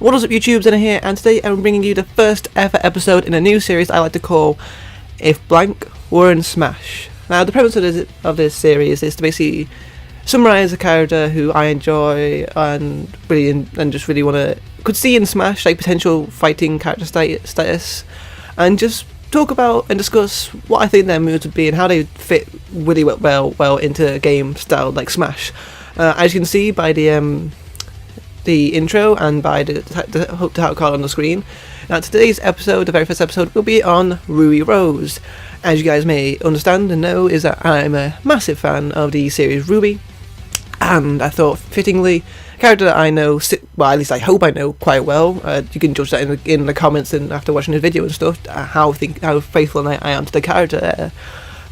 What is up, YouTube? Zenna here, and today I'm bringing you the first ever episode in a new series I like to call If Blank Were in Smash. Now, the premise of this series is to basically summarise a character who I enjoy and just really could see in Smash, like potential fighting character status, and just talk about and discuss what I think their moves would be and how they fit really well into a game style like Smash. As you can see by the intro and by the title card on the screen. Now, today's episode, the very first episode, will be on Ruby Rose. As you guys may understand and know, is that I'm a massive fan of the series Ruby, and I thought fittingly, a character that I know, well, at least I hope I know quite well. You can judge that in the comments and after watching the video and stuff, how faithful I am to the character.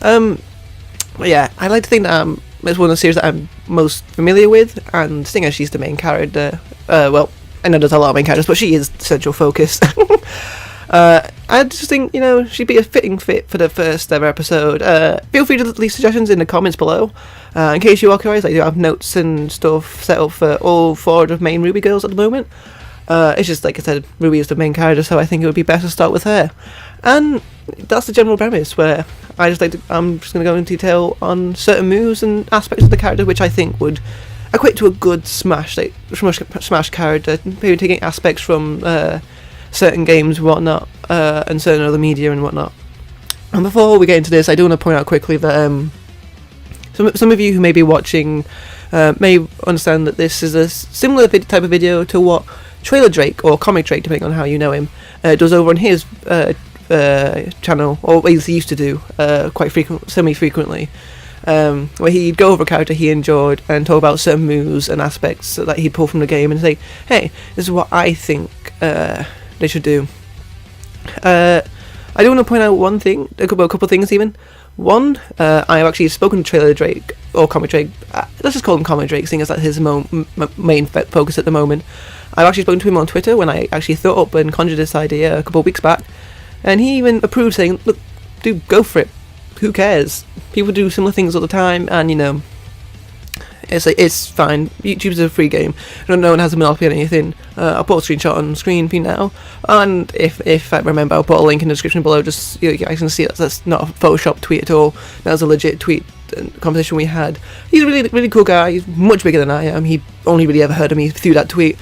But yeah, I like to think that it's one of the series that I'm most familiar with, and seeing as she's the main character, well, I know there's a lot of main characters, but she is the central focus. I just think, she'd be a fitting fit for the first ever episode. Feel free to leave suggestions in the comments below. In case you are curious, I do have notes and stuff set up for all 4 of the main Ruby girls at the moment. It's just, like I said, Ruby is the main character, so I think it would be best to start with her. And that's the general premise, where I'm just going to go into detail on certain moves and aspects of the character which I think would equate to a good Smash character, maybe taking aspects from certain games and whatnot, and certain other media and whatnot. And before we get into this, I do want to point out quickly that some of you who may be watching may understand that this is a similar type of video to what Trailer Drake, or Comic Drake depending on how you know him, does over on his channel, or at least he used to do quite semi-frequently, where he'd go over a character he enjoyed and talk about certain moves and aspects that he'd pull from the game and say, hey, this is what I think they should do. I do want to point out a couple things even. One, I've actually spoken to Trailer Drake, or Comic Drake, let's just call him Comic Drake, seeing as that's his main focus at the moment. I've actually spoken to him on Twitter when I actually thought up and conjured this idea a couple of weeks back, and he even approved, saying, look, dude, go for it, who cares, people do similar things all the time, and it's fine, YouTube's a free game, no one has a monopoly on anything. I'll put a screenshot on screen for you now, and if I remember, I'll put a link in the description below, just so you guys can see that's not a Photoshop tweet at all, that was a legit tweet conversation we had. He's a really cool guy, he's much bigger than I am, he only really ever heard of me through that tweet.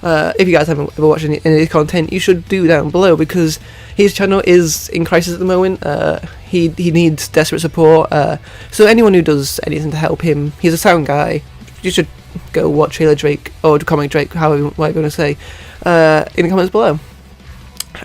If you guys haven't ever watched any of his content, you should do down below, because his channel is in crisis at the moment. He needs desperate support, so anyone who does anything to help him, he's a sound guy, you should go watch Trailer Drake, or Comic Drake, however you want to say, in the comments below.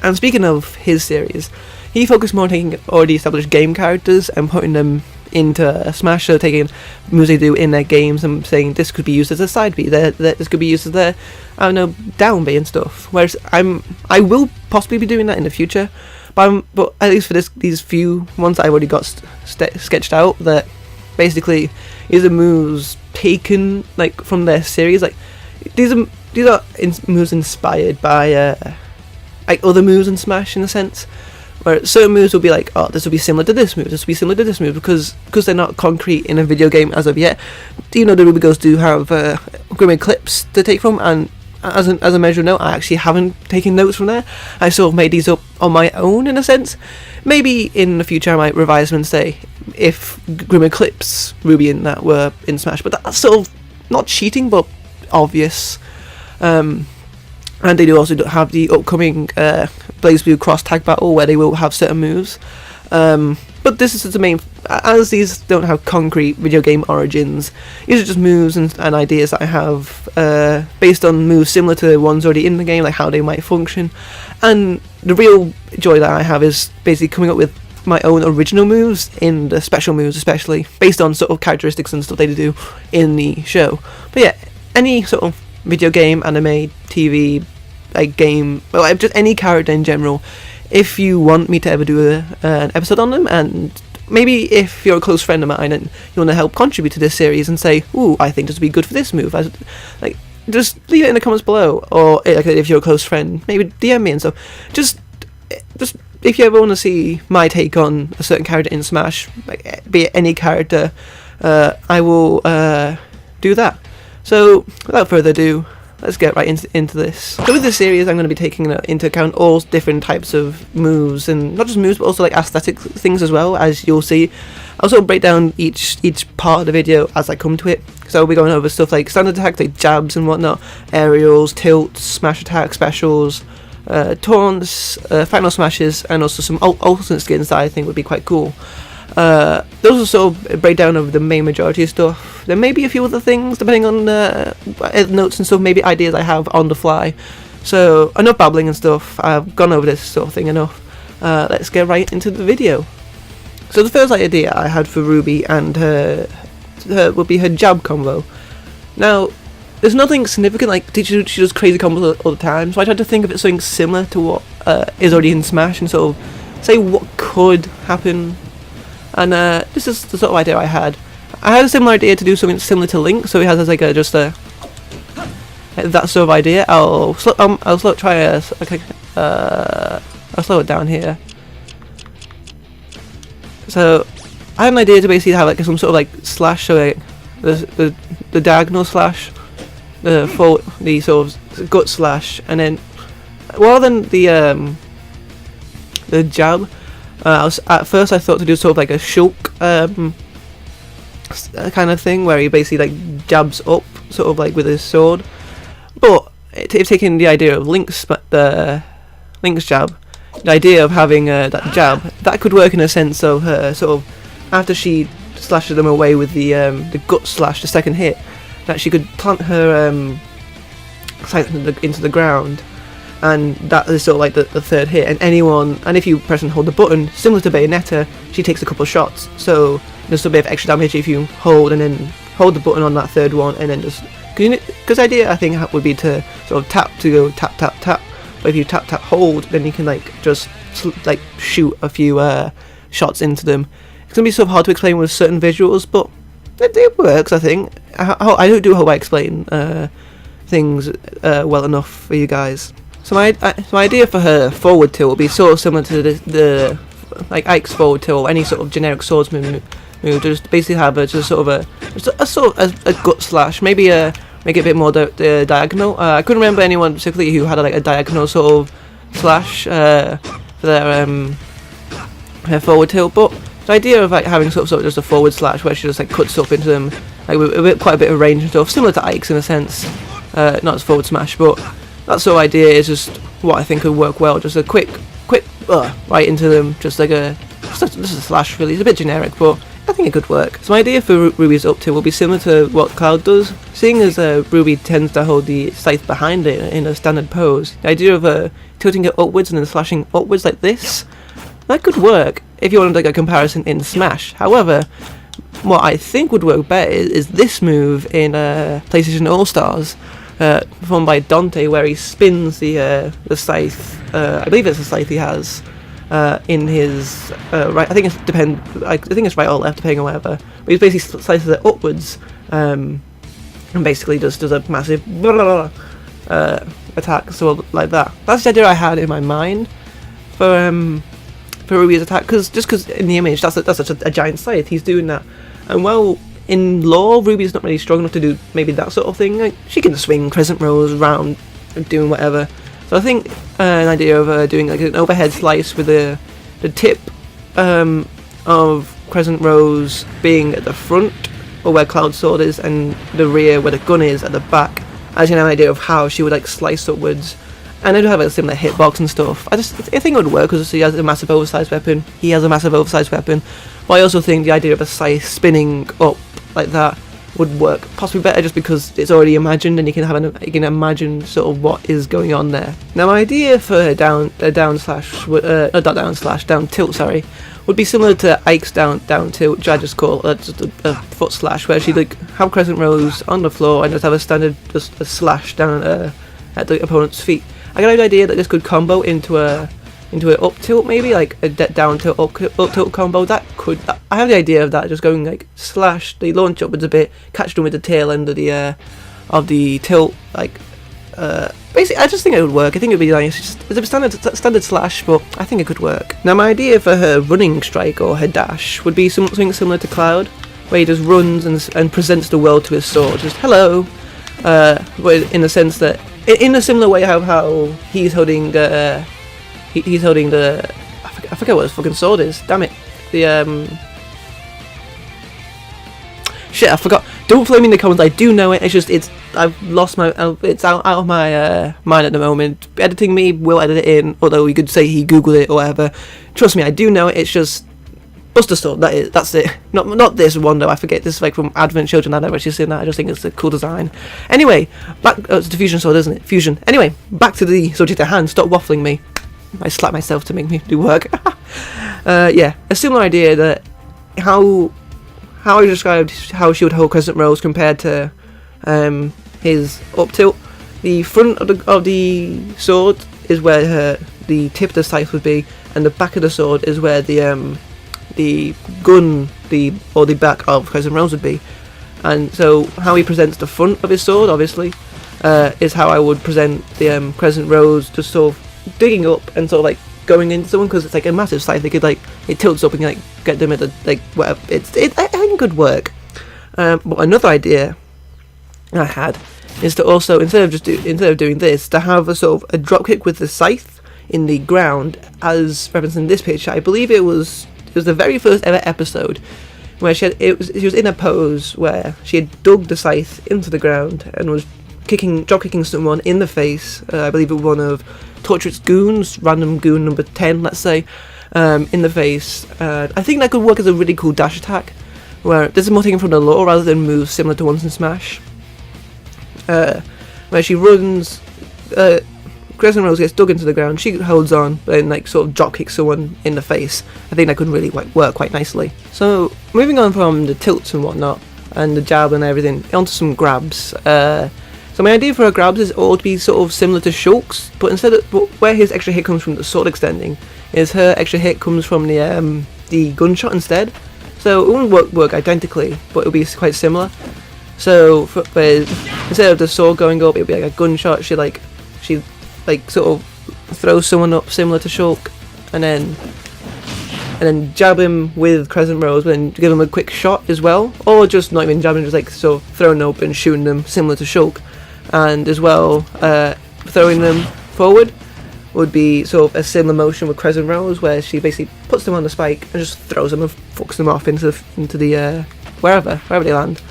And speaking of his series, he focused more on taking already established game characters and putting them into Smash, so taking moves they do in their games and saying this could be used as a side B, this could be used as their, I don't know, down B and stuff. Whereas I will possibly be doing that in the future, but at least for these few ones that I've already got sketched out, that basically is the moves taken like from their series. Like these are moves inspired by like other moves in Smash, in a sense, where certain moves will be like, oh, this will be similar to this move, this will be similar to this move, because they're not concrete in a video game as of yet. The Ruby Girls do have Grim Eclipse to take from, and as a measure of note, I actually haven't taken notes from there. I sort of made these up on my own, in a sense. Maybe in the future I might revise them and say if Grim Eclipse Ruby and that were in Smash, but that's sort of not cheating, but obvious. And they do also have the upcoming BlazBlue Cross Tag Battle, where they will have certain moves. But this is the main, as these don't have concrete video game origins, these are just moves and ideas that I have based on moves similar to the ones already in the game, like how they might function. And the real joy that I have is basically coming up with my own original moves, in the special moves especially, based on sort of characteristics and stuff they do in the show. But yeah, any sort of video game, anime, TV, like game, well, just any character in general, if you want me to ever do an episode on them, and maybe if you're a close friend of mine and you want to help contribute to this series and say, ooh, I think this would be good for this move, like, just leave it in the comments below, or like, if you're a close friend, maybe DM me and stuff. Just if you ever want to see my take on a certain character in Smash, like, be it any character, I will do that. So without further ado, let's get right into this. So with this series, I'm going to be taking into account all different types of moves, and not just moves, but also like aesthetic things as well, as you'll see. I'll sort of break down each part of the video as I come to it. So I'll be going over stuff like standard attacks, like jabs and whatnot, aerials, tilts, smash attacks, specials, taunts, final smashes, and also some alternate skins that I think would be quite cool. Those will sort of break down over the main majority of stuff. There may be a few other things, depending on notes and stuff, maybe ideas I have on the fly. So enough babbling and stuff, I've gone over this sort of thing enough. Let's get right into the video. So the first idea I had for Ruby and her would be her jab combo. Now, there's nothing significant, like she does crazy combos all the time, so I tried to think of it something similar to what is already in Smash and sort of say what could happen. And this is the sort of idea I had. I had a similar idea to do something similar to Link, so he has like just that sort of idea. I'll slow it down here. So I had an idea to basically have like some sort of like slash, so like the diagonal slash, the sort of gut slash, and then rather than the jab, at first I thought to do sort of like a shulk kind of thing, where he basically like jabs up, sort of like with his sword. But if taking the idea of Link's jab, the idea of having that jab, that could work in a sense of her sort of after she slashes them away with the gut slash, the second hit, that she could plant her sight into the ground, and that is sort of like the third hit. And if you press and hold the button, similar to Bayonetta, she takes a couple of shots. So there's a bit of extra damage if you hold and then hold the button on that third one, and then just because the idea I think would be to sort of tap to go tap tap tap. But if you tap tap hold, then you can like just like shoot a few shots into them. It's gonna be sort of hard to explain with certain visuals, but it works. I think I do hope I explain things well enough for you guys. So my idea for her forward tilt will be sort of similar to the like Ike's forward tilt, or any sort of generic swordsman move. Just basically have a gut slash, maybe make it a bit more diagonal. I couldn't remember anyone particularly who had like a diagonal sort of slash for their forward tilt, but the idea of like having sort of just a forward slash where she just like cuts up into them like with quite a bit of range and stuff, similar to Ike's in a sense, not as forward smash, but that sort of idea is just what I think would work well. Just a quick right into them, just a slash. Really, it's a bit generic, but I think it could work. So my idea for Ruby's up tilt will be similar to what Cloud does, seeing as Ruby tends to hold the scythe behind it in a standard pose. The idea of tilting it upwards and then slashing upwards like this, that could work if you wanted like a comparison in Smash. However, what I think would work better is this move in PlayStation All Stars, performed by Dante, where he spins the scythe. I believe it's a scythe he has in his right. I think it's right or left, depending on whatever. But he basically slices it upwards, and basically just does a massive attack, so like that. That's the idea I had in my mind for Ruby's attack, because in the image that's such a giant scythe. He's doing that, and well, in lore, Ruby's not really strong enough to do maybe that sort of thing. Like, she can swing crescent rolls around and doing whatever. So I think an idea of doing like an overhead slice with the tip of crescent rolls being at the front, or where Cloud's sword is, and the rear where the gun is at the back. I just have an idea of how she would like slice upwards. And I do have a similar hitbox and stuff. I think it would work because he has a massive oversized weapon. But I also think the idea of a scythe spinning up like that would work possibly better, just because it's already imagined and you can imagine sort of what is going on there. Now my idea for a down tilt, would be similar to Ike's down tilt, which I just call just a foot slash, where she'd like have crescent rolls on the floor and just have a standard just a slash down at the opponent's feet. I got an idea that this could combo into an up tilt, maybe like a down tilt up tilt combo. I have the idea of that, just going like slash, they launch upwards a bit, catch them with the tail end of the tilt, like basically I just think it would work. I think it would be nice. It's a standard slash, but I think it could work. Now my idea for her running strike or her dash would be something similar to Cloud, where he just runs and presents the world to his sword, just hello. but in the sense that, in a similar way, how he's holding he's holding the, I forget what his fucking sword is. Damn it, the shit, I forgot. Don't flame me in the comments. I do know it. It's just I've lost my. It's out of my mind at the moment. Editing me will edit it in. Although you could say he googled it or whatever. Trust me, I do know it. It's just Buster Sword. That's it. Not this one though. I forget. This is like from Advent Children. I've never actually seen that. I just think it's a cool design. Anyway, back. It's a fusion sword, isn't it? Fusion. Anyway, back to the subject at hand. Stop waffling me. I slap myself to make me do work. Yeah, a similar idea that how I described how she would hold Crescent Rose compared to his up tilt. The front of the sword is where the tip of the scythe would be, and the back of the sword is where the gun, or the back of Crescent Rose would be. And so how he presents the front of his sword, obviously, is how I would present the Crescent Rose, just sort of digging up and sort of like going into someone, because it's like a massive scythe. They could like, it tilts up and like get them at the like whatever. I think it could work. But another idea I had is to also, instead of doing this, to have a sort of a drop kick with the scythe in the ground, as referenced in this picture. I believe it was the very first ever episode where she was in a pose where she had dug the scythe into the ground and was drop kicking someone in the face. I believe it was one of Torchwood's goons, random goon number 10, let's say, in the face. I think that could work as a really cool dash attack, where this is more taken from the lore rather than moves similar to ones in Smash. Where she runs, Crescent Rose gets dug into the ground, she holds on, and like sort of drop kicks someone in the face. I think that could really work quite nicely. So moving on from the tilts and whatnot, and the jab and everything, onto some grabs. So my idea for her grabs is all to be sort of similar to Shulk's, but instead of where his extra hit comes from the sword extending, is her extra hit comes from the gunshot instead. So it wouldn't work identically, but it would be quite similar. So instead of the sword going up, it would be like a gunshot. She sort of throws someone up similar to Shulk, and then jab him with Crescent Rose, but then give him a quick shot as well, or just not even jabbing, just like sort of throwing up and shooting them similar to Shulk. And as well, throwing them forward would be sort of a similar motion with Crescent Rose, where she basically puts them on the spike and just throws them and fucks them off into the wherever they land.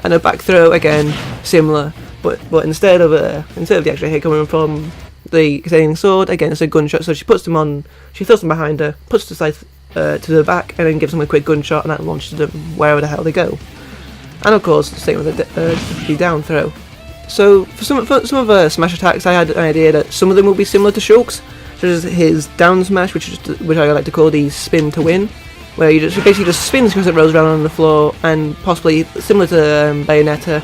And a back throw again, similar, but instead of the extra hit coming from the extending sword, again it's a gunshot. So she puts them on, she throws them behind her, puts the scythe to the back, and then gives them a quick gunshot, and that launches them wherever the hell they go. And of course, the same with the down throw. So for some of the smash attacks, I had an idea that some of them will be similar to Shulk's, such as his down smash, which I like to call the spin to win, where you basically just spins Crescent Rose around on the floor, and possibly similar to Bayonetta,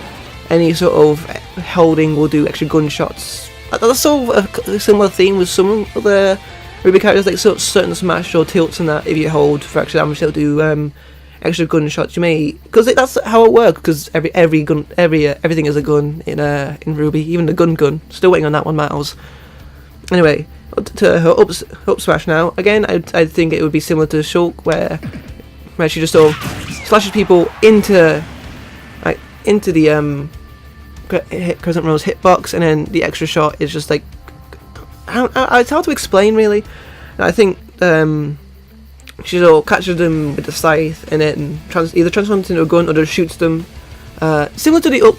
any sort of holding will do extra gunshots. That's sort of a similar theme with some of the Ruby characters, like sort of certain smash or tilts and that. If you hold for extra damage, they'll do extra gunshots. You may, because that's how it works. Because everything is a gun in Ruby, even the gun. Still waiting on that one, Miles. Anyway, to her up smash now. Again, I think it would be similar to Shulk, where she just sort of slashes people into the Crescent Rose hitbox, and then the extra shot is just like, it's hard to explain really. I think she sort of catches them with the scythe, and then either transforms into a gun or just shoots them. Similar to the up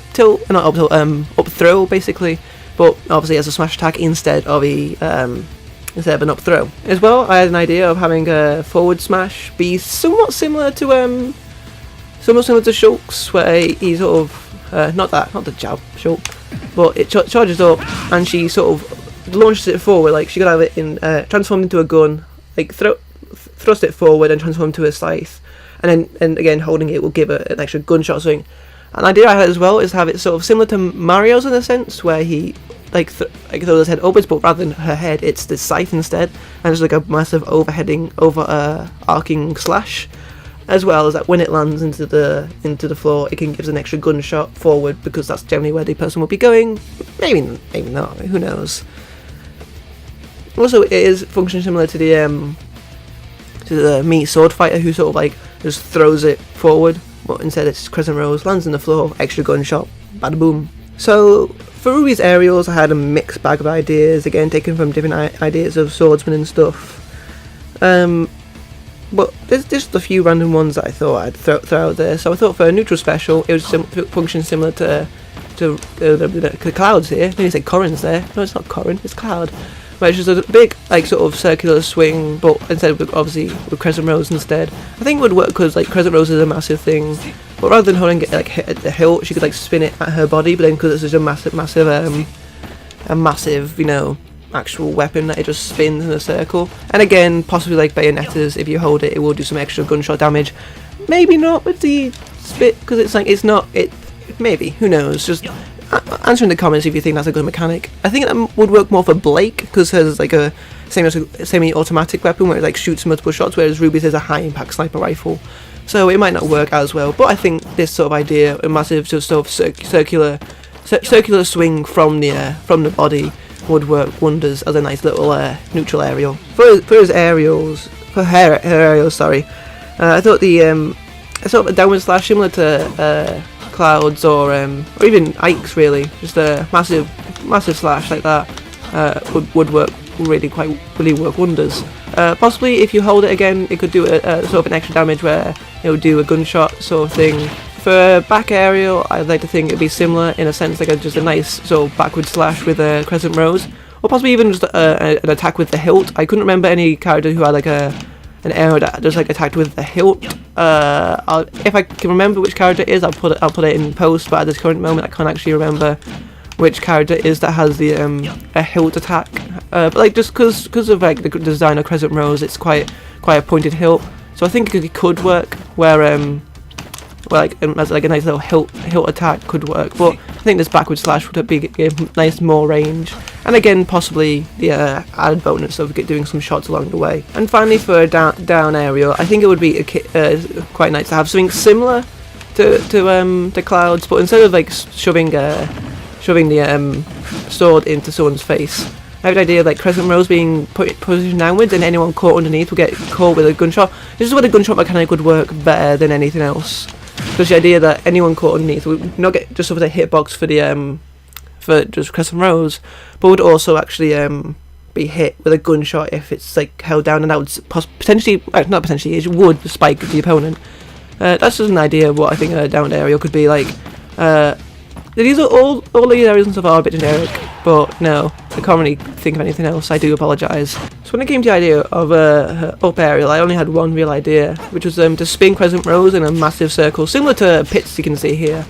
throw basically, but obviously as a smash attack instead of an up throw. As well, I had an idea of having a forward smash be somewhat similar to Shulk's, where he sort of not the jab Shulk, but it charges up and she sort of launches it forward, like she could have it in transformed into a gun, like thrust it forward and transform into a scythe, and again holding it will give an extra gunshot swing. An idea I had as well is have it sort of similar to Mario's in a sense, where he throws his head upwards, but rather than her head, it's the scythe instead, and it's like a massive arcing slash. As well as that when it lands into the floor, it can give an extra gunshot forward, because that's generally where the person will be going. Maybe not. Who knows? Also, it is function similar to the Mii sword fighter, who sort of like just throws it forward, but instead it's Crescent Rose lands on the floor, extra gunshot, bada boom. So for Ruby's aerials, I had a mixed bag of ideas, again taken from different ideas of swordsmen and stuff. But there's just a few random ones that I thought I'd throw out there. So I thought for a neutral special, it would function similar to the Cloud's here. Then you say Corrin's there. No, it's not Corrin, it's Cloud. Where it's just a big, like, sort of circular swing, but instead of, obviously, with Crescent Rose instead. I think it would work because, like, Crescent Rose is a massive thing. But rather than holding it, like, hit at the hilt, she could, like, spin it at her body. But then because it's such a massive, you know, actual weapon that it just spins in a circle. And again, possibly like Bayonetta's, if you hold it, it will do some extra gunshot damage. Maybe not with the spit, because it's like, it's not, maybe, who knows, just answer in the comments if you think that's a good mechanic. I think that would work more for Blake, because there's like a semi-automatic weapon where it like shoots multiple shots, whereas Ruby's has a high-impact sniper rifle. So it might not work as well, but I think this sort of idea, a massive sort of circular swing from the body, would work wonders as a nice little neutral aerial. For her aerials, I thought the sort of a downward slash similar to Cloud's or even Ike's, really, just a massive slash like that would work really work wonders. Possibly if you hold it again, it could do a sort of an extra damage where it would do a gunshot sort of thing. For back aerial, I'd like to think it'd be similar in a sense, like just a nice sort of backward slash with a Crescent Rose, or possibly even just an attack with the hilt. I couldn't remember any character who had like an arrow that just like attacked with the hilt. If I can remember which character it is, I'll put it in post. But at this current moment, I can't actually remember which character it is that has the a hilt attack. But like just because of like the design of Crescent Rose, it's quite a pointed hilt. So I think it could work where as like a nice little hilt attack could work, but I think this backward slash would be give nice more range, and again possibly the added bonus of doing some shots along the way. And finally, for a down aerial, I think it would be quite nice to have something similar to Cloud's, but instead of like shoving the sword into someone's face, I have the idea of like Crescent Rose being positioned downwards, and anyone caught underneath will get caught with a gunshot. This is where the gunshot mechanic would work better than anything else. Because the idea that anyone caught underneath would not get just over the hitbox for just Crescent Rose, but would also actually be hit with a gunshot if it's like held down, and that would it would spike the opponent. That's just an idea of what I think a downed aerial could be like. These are all these areas and stuff are a bit generic, but no, I can't really think of anything else. I do apologise. So when it came to the idea of up aerial, I only had one real idea, which was to spin Crescent Rose in a massive circle, similar to Pit's you can see here,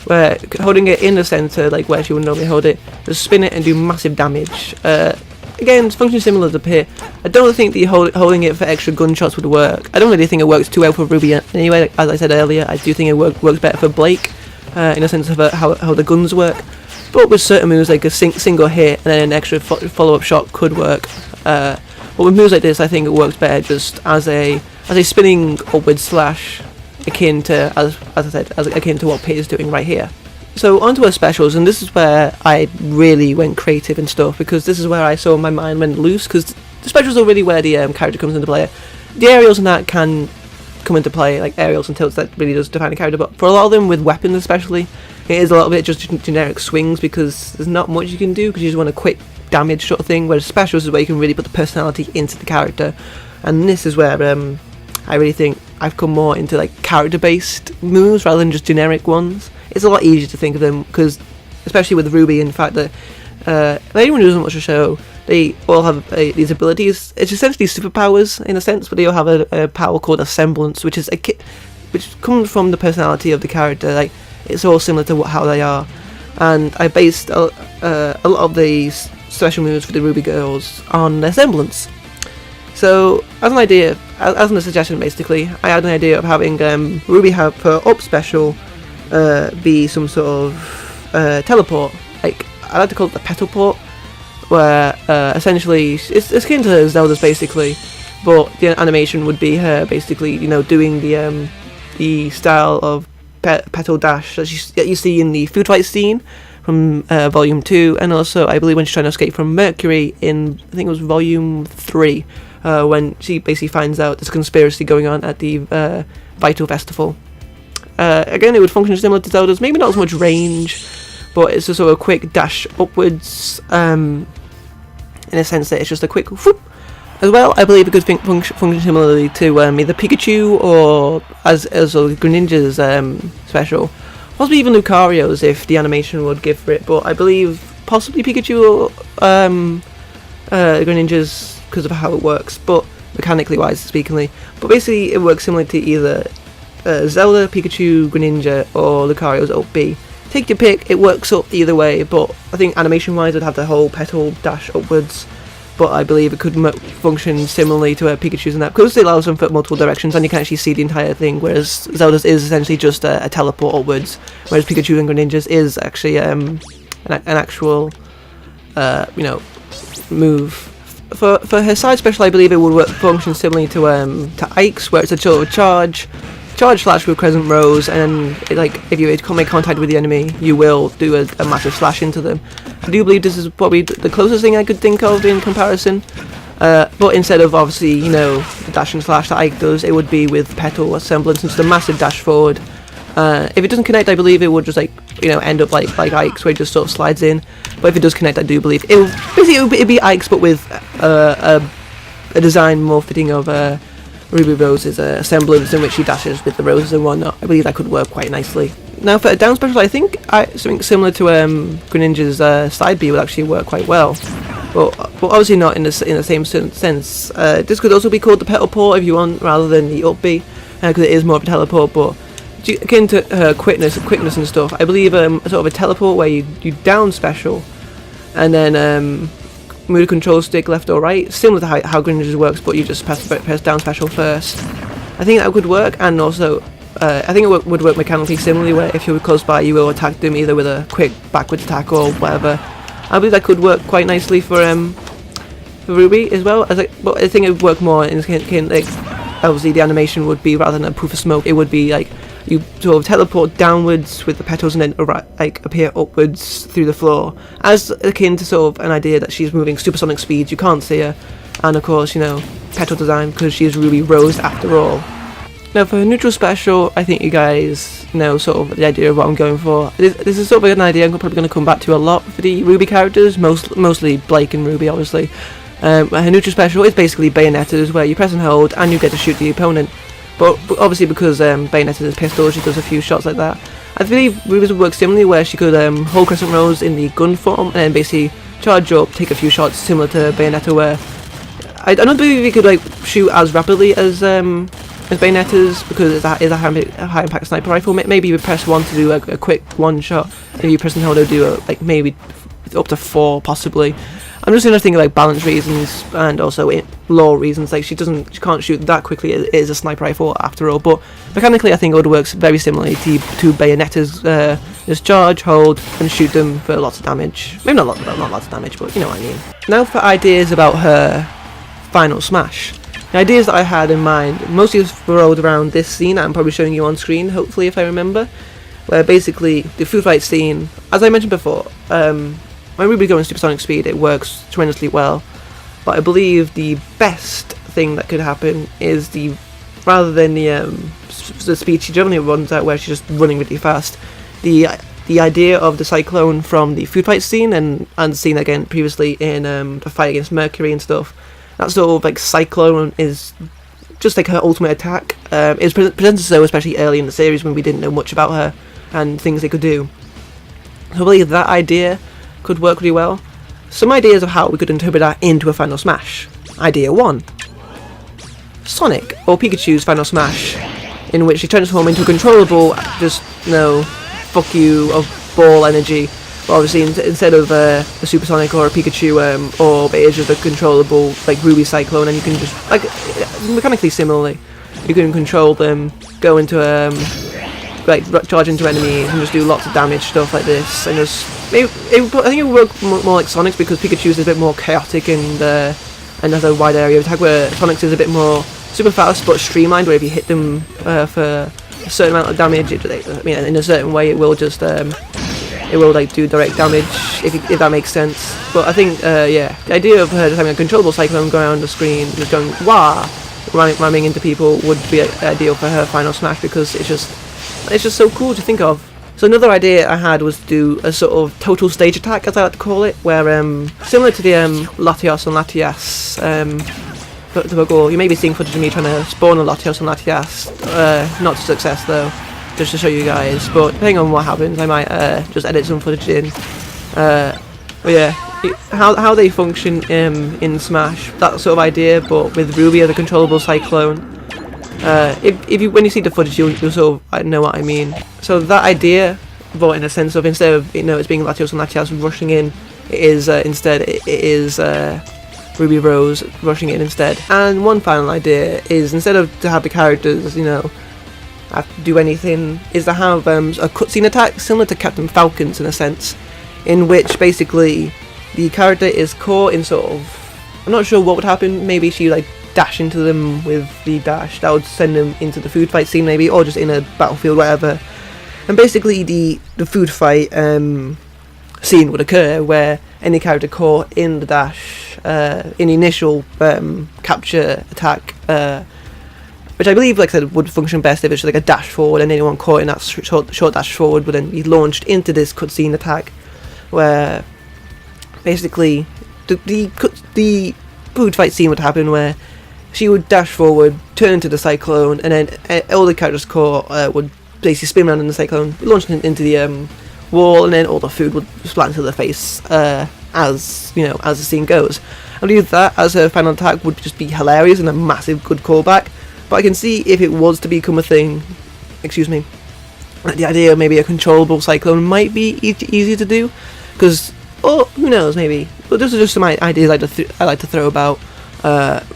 where holding it in the centre, like where she would normally hold it, just spin it and do massive damage. Again, it's functioning similar to Pit. I don't think the holding it for extra gunshots would work. I don't really think it works too well for Ruby anyway. Like, as I said earlier, I do think it works better for Blake. In a sense of how the guns work, but with certain moves like a single hit and then an extra follow-up shot could work. But with moves like this, I think it works better just as a spinning upward slash, akin to as I said, akin to what Pit is doing right here. So onto her specials, and this is where I really went creative and stuff, because this is where I saw my mind went loose, because the specials are really where the character comes into play. The aerials and that can come into play, like aerials and tilts, that really does define a character, but for a lot of them, with weapons especially, it is a lot of it just generic swings, because there's not much you can do, because you just want a quick damage sort of thing, whereas specials is where you can really put the personality into the character. And this is where I really think I've come more into like character based moves rather than just generic ones. It's a lot easier to think of them, because especially with Ruby, in fact, that anyone who doesn't watch the show, they all have these abilities. It's essentially superpowers in a sense, but they all have a power called a semblance, which comes from the personality of the character. Like, it's all similar to how they are, and I based a lot of these special moves for the Ruby girls on their semblance. So, as an idea, as a suggestion, basically, I had an idea of having Ruby have her up special be some sort of teleport. Like, I like to call it the petal port, where essentially it's akin to Zelda's basically, but the animation would be her basically, doing the style of petal dash that you see in the food fight scene from Volume 2, and also I believe when she's trying to escape from Mercury in, I think it was Volume 3, when she basically finds out there's a conspiracy going on at the Vital Festival. Again, it would function similar to Zelda's, maybe not as much range, but it's just sort of a quick dash upwards, in a sense that it's just a quick whoop. As well, I believe it could function similarly to either Pikachu or as a Greninja's special, possibly even Lucario's if the animation would give for it. But I believe possibly Pikachu or Greninja's because of how it works, but mechanically wise, speakingly. But basically, it works similar to either Zelda, Pikachu, Greninja, or Lucario's Ult B. Take your pick. It works up either way, but I think animation-wise, it'd have the whole petal dash upwards. But I believe it could function similarly to Pikachu's in that, because it allows them for multiple directions and you can actually see the entire thing, whereas Zelda's is essentially just a teleport upwards, whereas Pikachu and Greninja's is actually an actual move. For her side special, I believe it would function similarly to Ike's, where it's a sort of charge slash with Crescent Rose, and if you make contact with the enemy, you will do a massive slash into them. I do believe this is probably the closest thing I could think of in comparison. But instead of obviously the dash and slash that Ike does, it would be with Petal, a semblance into the massive dash forward. If it doesn't connect, I believe it would just end up like Ike's, where it just sort of slides in. But if it does connect, I do believe it'd be Ike's, but with a design more fitting of Ruby Rose's semblance, in which she dashes with the roses and whatnot. I believe that could work quite nicely. Now for a down special, I think something similar to Greninja's side B would actually work quite well. But obviously not in the same sense. This could also be called the Petal Port if you want, rather than the Up B, because it is more of a teleport. But akin to her quickness and stuff, I believe sort of a teleport where you down special, and then move the control stick left or right, similar to how Greninja's works, but you just press down special first. I think that would work, and also I think it would work mechanically similarly, where if you're close by, you will attack them either with a quick backwards attack or whatever. I believe that could work quite nicely for Ruby as well. But I think it would work more in obviously the animation would be, rather than a poof of smoke, it would be you sort of teleport downwards with the petals and then appear upwards through the floor, as akin to sort of an idea that she's moving supersonic speeds. You can't see her, and of course petal design, because she's Ruby Rose after all. Now for her neutral special, I think you guys know sort of the idea of what I'm going for. This is sort of an idea I'm probably going to come back to a lot for the Ruby characters, mostly Blake and Ruby obviously. Her neutral special is basically Bayonetta's, where you press and hold and you get to shoot the opponent. But obviously because Bayonetta is pistol, she does a few shots like that. I believe Ruby's would work similarly, where she could hold Crescent Rose in the gun form and then basically charge up, take a few shots, similar to Bayonetta, where I don't believe you could shoot as rapidly as Bayonetta's, because it's a high impact sniper rifle. Maybe you press 1 to do a quick one shot, and if you press and hold, it'll do maybe up to 4 possibly. I'm just thinking balance reasons and also lore reasons. She can't shoot that quickly. It is a sniper rifle after all. But mechanically, I think it would work very similarly to Bayonetta's. Just charge, hold, and shoot them for lots of damage. Maybe not lots of damage, but you know what I mean. Now for ideas about her final smash. The ideas that I had in mind mostly revolved around this scene that I'm probably showing you on screen, hopefully, if I remember. Where basically the food fight scene, as I mentioned before, when Ruby goes supersonic speed, it works tremendously well. But I believe the best thing that could happen is rather than the speed she generally runs at, where she's just running really fast, the idea of the cyclone from the food fight scene and seen again previously in the fight against Mercury and stuff. That sort of cyclone is just her ultimate attack. It was presented so especially early in the series when we didn't know much about her and things they could do. So I believe that idea could work really well. Some ideas of how we could interpret that into a final smash. Idea 1. Sonic, or Pikachu's final smash, in which they transform into a controllable, fuck you of ball energy. But obviously instead of a Supersonic or a Pikachu orb, it is just a controllable Ruby Cyclone, and you can just mechanically similarly, you can control them, go into charge into enemies and just do lots of damage stuff like this, and just I think it would work more like Sonic's, because Pikachu's is a bit more chaotic and has a wide area of attack, where Sonic's is a bit more super fast but streamlined, where if you hit them for a certain amount of damage, in a certain way, it will just do direct damage, if that makes sense. But I think the idea of her just having a controllable cyclone going around the screen, just going wah, ramming into people, would be ideal for her final smash, because it's just so cool to think of. So another idea I had was to do a sort of total stage attack, as I like to call it, where similar to the Latios and Latias Bugor, you may be seeing footage of me trying to spawn a Latios and Latias, not to success though, just to show you guys, but depending on what happens I might just edit some footage in. But yeah, how they function in Smash, that sort of idea, but with Ruby as a controllable Cyclone. When you see the footage, you'll sort of know what I mean. So that idea, but in a sense of instead of it's being Latios and Latias rushing in, it is instead Ruby Rose rushing in instead. And one final idea is instead of to have the characters have to do anything, is to have a cutscene attack similar to Captain Falcon's in a sense, in which basically the character is caught in sort of, I'm not sure what would happen. Maybe she dash into them with the dash that would send them into the food fight scene maybe, or just in a battlefield, whatever. And basically the food fight scene would occur where any character caught in the dash in the initial capture attack, which I believe, like I said, would function best if it's just like a dash forward, and anyone caught in that short dash forward would then be launched into this cutscene attack, where basically the food fight scene would happen where she would dash forward, turn to the Cyclone, and then all the characters caught would basically spin around in the Cyclone, be launched into the wall, and then all the food would splat into their face as the scene goes. I believe that as a final attack would just be hilarious and a massive good callback. But I can see if it was to become a thing, the idea of maybe a controllable Cyclone might be easier to do, because, who knows, maybe. But those are just some ideas I like to throw about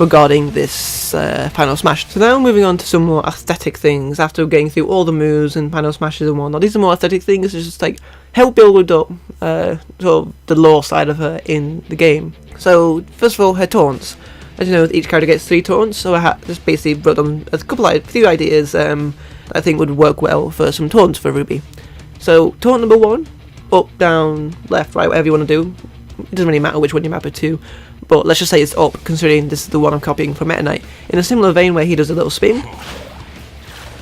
regarding this Final Smash. So now moving on to some more aesthetic things, after getting through all the moves and Final Smashes and whatnot. These are more aesthetic things, it's just help build up sort of the lore side of her in the game. So first of all, her taunts. As you know, each character gets 3 taunts, so I just basically brought them a few ideas that I think would work well for some taunts for Ruby. So taunt number 1, up, down, left, right, whatever you want to do. It doesn't really matter which one you map it to, but let's just say it's up, considering this is the one I'm copying from Meta Knight. In a similar vein where he does a little spin,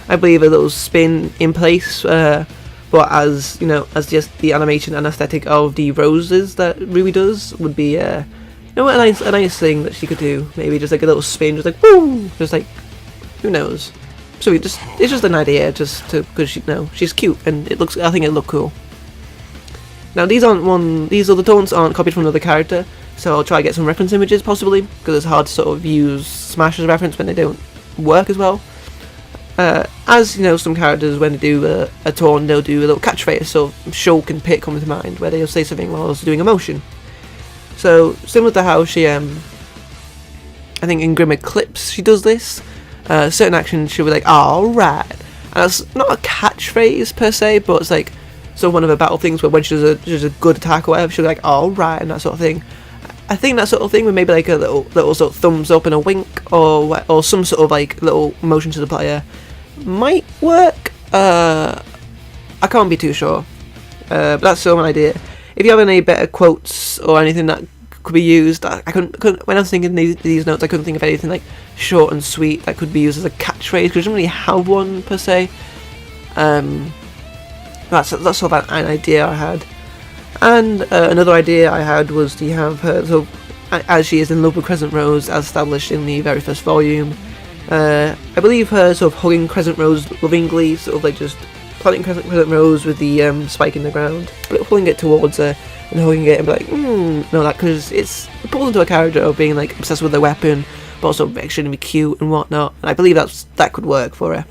I believe a little spin in place, but as as just the animation and aesthetic of the roses that Ruby does would be a nice thing that she could do. Maybe just a little spin, just boom, just who knows. So it's just an idea, just to, because she's cute and I think it looked cool. Now these other taunts aren't copied from another character, so I'll try to get some reference images possibly, because it's hard to sort of use Smash as a reference when they don't work as well. As some characters, when they do a taunt, they'll do a little catchphrase, so Shulk and Pit come to mind, where they'll say something while also doing a motion. So similar to how she, I think in Grim Eclipse she does this, certain actions she'll be like, alright, and that's not a catchphrase per se, but it's so one of her battle things where when she does a good attack or whatever, she'll be like, alright, and that sort of thing. I think that sort of thing with maybe a little sort of thumbs up and a wink, or some sort of little motion to the player might work. I can't be too sure, but that's still an idea. If you have any better quotes or anything that could be used, I couldn't when I was thinking these notes, I couldn't think of anything short and sweet that could be used as a catchphrase, because I don't really have one per se. That's sort of an idea I had. And another idea I had was to have her, as she is in love with Crescent Rose, as established in the very first volume. I believe her sort of hugging Crescent Rose lovingly, sort of just planting Crescent Rose with the spike in the ground, pulling it towards her and hugging it and be because it pulls into a character of being obsessed with their weapon, but also extremely cute and whatnot. And I believe that could work for her.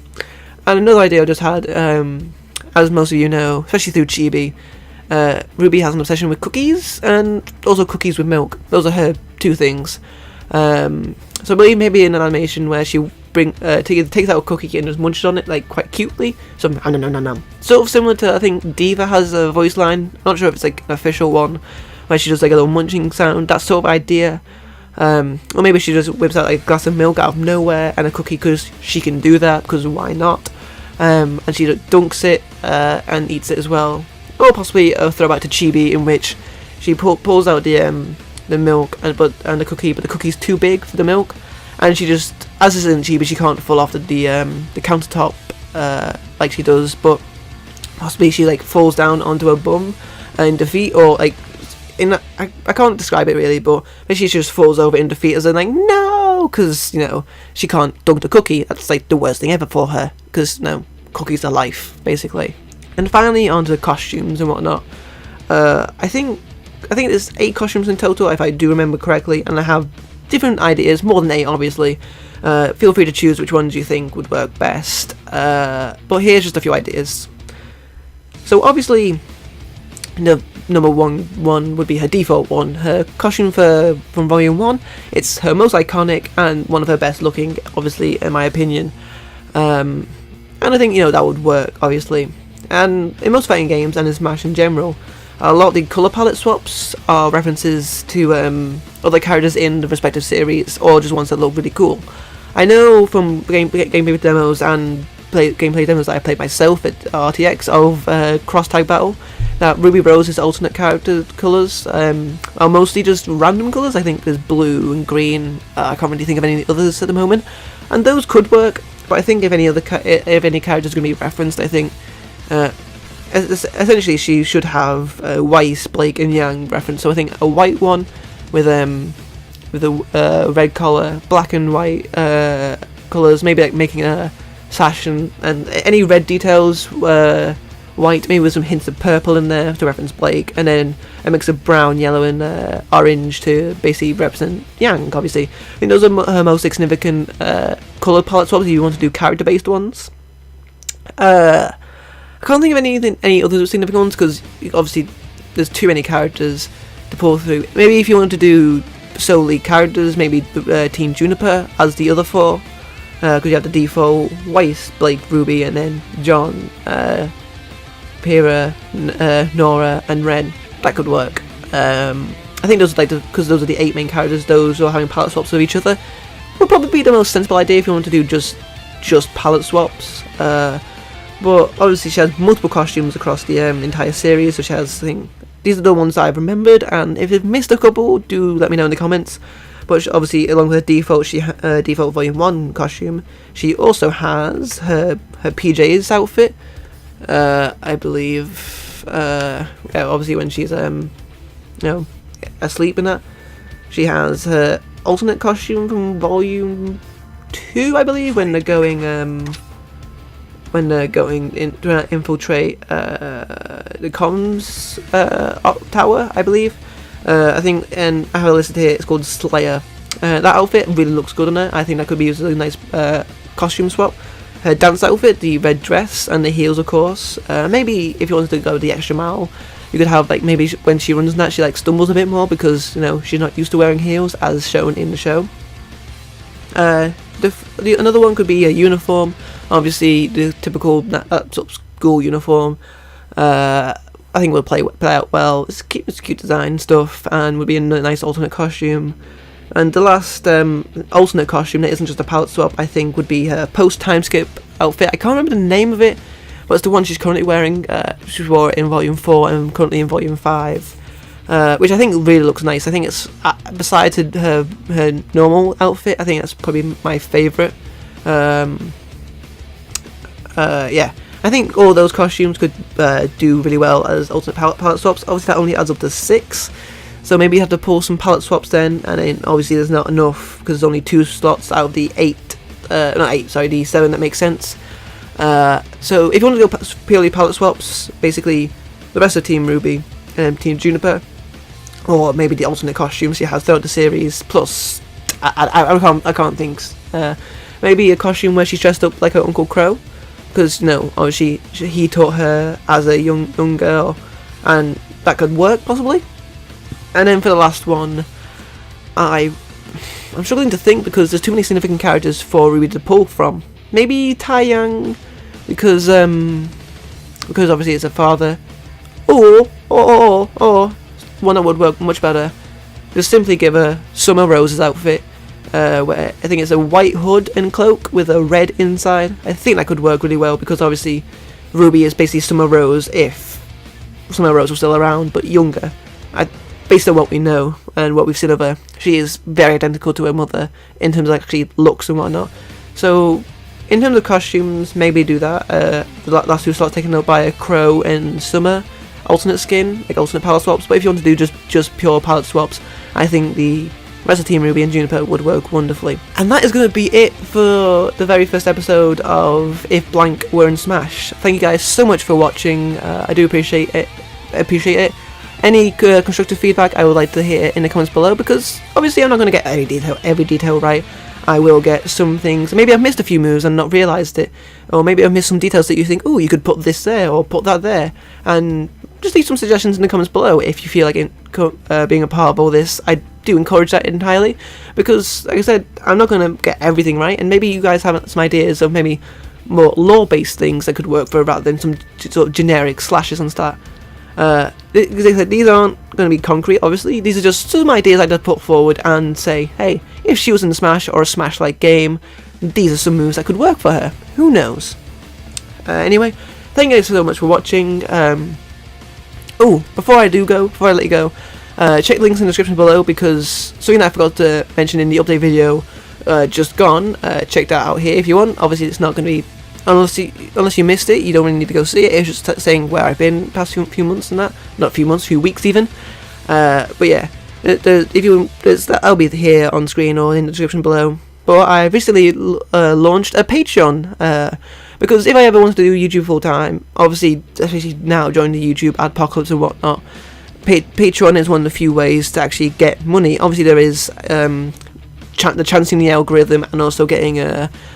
And another idea I just had, as most of you know, especially through Chibi, Ruby has an obsession with cookies and also cookies with milk. Those are her 2 things. So I believe maybe in an animation where she takes out a cookie and just munches on it quite cutely. So nom. Sort of similar to, I think Diva has a voice line. I'm not sure if it's an official one where she does a little munching sound. That sort of idea. Or maybe she just whips out a glass of milk out of nowhere and a cookie, because she can do that, because why not? And she dunks it and eats it as well. Or possibly a throwback to Chibi, in which she pulls out the milk and the cookie, but the cookie's too big for the milk, and she just, as is in Chibi, she can't fall off the countertop like she does, but possibly she like falls down onto her bum in defeat, or like I can't describe it really, but basically she just falls over in defeat as in like no, because she can't dunk the cookie. That's like the worst thing ever for her, because cookies are life basically. And finally onto the costumes and whatnot. I think there's 8 costumes in total if I do remember correctly, and I have different ideas, more than 8 obviously. Feel free to choose which ones you think would work best, but here's just a few ideas. So obviously the number one would be her default one, her costume from Volume 1. It's her most iconic and one of her best looking, obviously, in my opinion. And I think, that would work, obviously. And in most fighting games, and in Smash in general, a lot of the colour palette swaps are references to other characters in the respective series, or just ones that look really cool. I know from gameplay demos and gameplay demos that I played myself at RTX of Cross Tag Battle, that Ruby Rose's alternate character colours are mostly just random colours. I think there's blue and green. I can't really think of any others at the moment, and those could work. But I think if any character is going to be referenced, I think essentially she should have Weiss, Blake, and Yang reference. So I think a white one with a red collar, black and white colours, maybe like making a sash and any red details white, maybe with some hints of purple in there to reference Blake, and then a mix of brown, yellow, and orange to basically represent Yang. Obviously, I think those are her most significant colour palette swaps if you want to do character-based ones. I can't think of any other significant ones, because obviously there's too many characters to pull through. Maybe if you want to do solely characters, maybe Team Juniper as the other 4, because you have the default Weiss, Blake, Ruby, and then John, Pyrrha, Nora, and Ren. That could work. I think those are because those are the 8 main characters. Those are having palette swaps with each other would probably be the most sensible idea if you want to do just palette swaps. But obviously she has multiple costumes across the entire series, so she has, I think, these are the ones that I've remembered, and if you've missed a couple, do let me know in the comments. But obviously, along with her default, default Volume 1 costume, she also has her PJ's outfit, I believe, obviously when she's, asleep and that. She has her alternate costume from Volume 2, I believe, when they're going in to infiltrate the comms tower, I believe. I think, and I have it listed here, it's called Slayer. That outfit really looks good on her. I think that could be used as a nice costume swap. Her dance outfit, the red dress and the heels, of course. Maybe if you wanted to go the extra mile, you could have, like, maybe when she runs that, she like stumbles a bit more because she's not used to wearing heels, as shown in the show. Another one could be a uniform. Obviously, the typical school uniform. I think will play out well. It's cute design stuff, and would be a nice alternate costume. And the last alternate costume that isn't just a palette swap, I think, would be her post-time skip outfit. I can't remember the name of it, but it's the one she's currently wearing. She wore it in Volume 4 and currently in Volume 5, which I think really looks nice. I think it's, besides her normal outfit, I think that's probably my favourite. Yeah. I think all those costumes could do really well as alternate palette swaps. Obviously that only adds up to 6, so maybe you have to pull some palette swaps then, and then obviously there's not enough because there's only 2 slots out of the the 7 that makes sense. So if you want to go purely palette swaps, basically the rest of Team Ruby and Team Juniper, or maybe the alternate costumes she has throughout the series, plus I can't think, maybe a costume where she's dressed up like her Uncle Crow, because obviously he taught her as a young girl, and that could work possibly. And then for the last one, I'm struggling to think because there's too many significant characters for Ruby to pull from. Maybe Tai Yang, because obviously it's her father, or one that would work much better. Just simply give her Summer Rose's outfit, where I think it's a white hood and cloak with a red inside. I think that could work really well because obviously Ruby is basically Summer Rose if Summer Rose was still around, but younger. Based on what we know and what we've seen of her, she is very identical to her mother in terms of actually looks and whatnot. So in terms of costumes, maybe do that. The last two slots taken up by a Crow and Summer alternate skin, like alternate palette swaps. But if you want to do just pure palette swaps, I think the rest of Team Ruby and Juniper would work wonderfully. And that is going to be it for the very first episode of If Blank Were in Smash. Thank you guys so much for watching. I do appreciate it. Any constructive feedback I would like to hear in the comments below, because obviously I'm not going to get every detail right. I will get some things. Maybe I've missed a few moves and not realised it, or maybe I've missed some details that you think, oh, you could put this there or put that there, and just leave some suggestions in the comments below if you feel like being a part of all this. I do encourage that entirely, because like I said, I'm not going to get everything right, and maybe you guys have some ideas of maybe more lore-based things that could work for rather than some sort of generic slashes and stuff. These aren't going to be concrete, obviously. These are just some ideas I'd put forward and say, hey, if she was in Smash or a Smash-like game, these are some moves that could work for her. Who knows? Anyway, thank you guys so much for watching. Before I let you go, check the links in the description below, because something that I forgot to mention in the update video just gone. Check that out here if you want. Obviously, it's not going to be, unless you missed it, you don't really need to go see it. It's just saying where I've been past few months and that. Not few months, few weeks even. But yeah, that'll be here on screen or in the description below. But I recently launched a Patreon, because if I ever wanted to do YouTube full time, obviously, especially now joining the YouTube adpocalypse and whatnot, Patreon is one of the few ways to actually get money. Obviously, there is the chancing the algorithm and also getting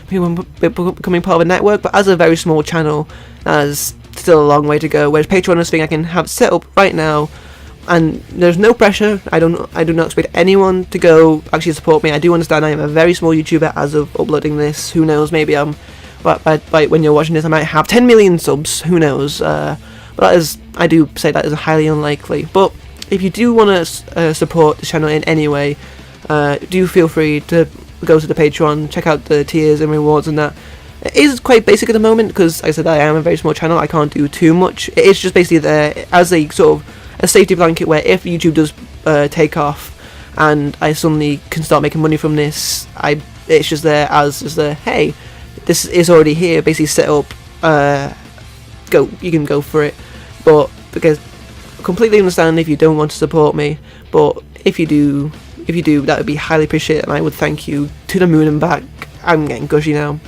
becoming part of a network, but as a very small channel, there's still a long way to go. Whereas Patreon is something I can have set up right now, and there's no pressure. I do not expect anyone to go actually support me. I do understand I am a very small YouTuber as of uploading this. Who knows? Maybe by when you're watching this, I might have 10 million subs. Who knows? But I do say that is highly unlikely. But if you do want to support the channel in any way, do feel free to go to the Patreon, check out the tiers and rewards and that. It is quite basic at the moment, because like I said, I am a very small channel. I can't do too much. It is just basically there as a sort of a safety blanket, where if YouTube does take off and I suddenly can start making money from this, it's just there as hey, this is already here, basically set up. You can go for it. But because I completely understand if you don't want to support me, but if you do, that would be highly appreciated, and I would thank you to the moon and back. I'm getting gushy now.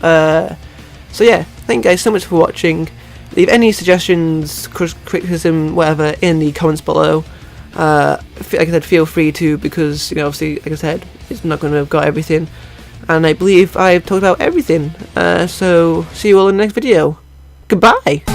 So yeah, thank you guys so much for watching. Leave any suggestions, criticism, whatever in the comments below. Like I said, feel free to, because obviously, like I said, it's not going to have got everything, and I believe I've talked about everything. So see you all in the next video. Goodbye.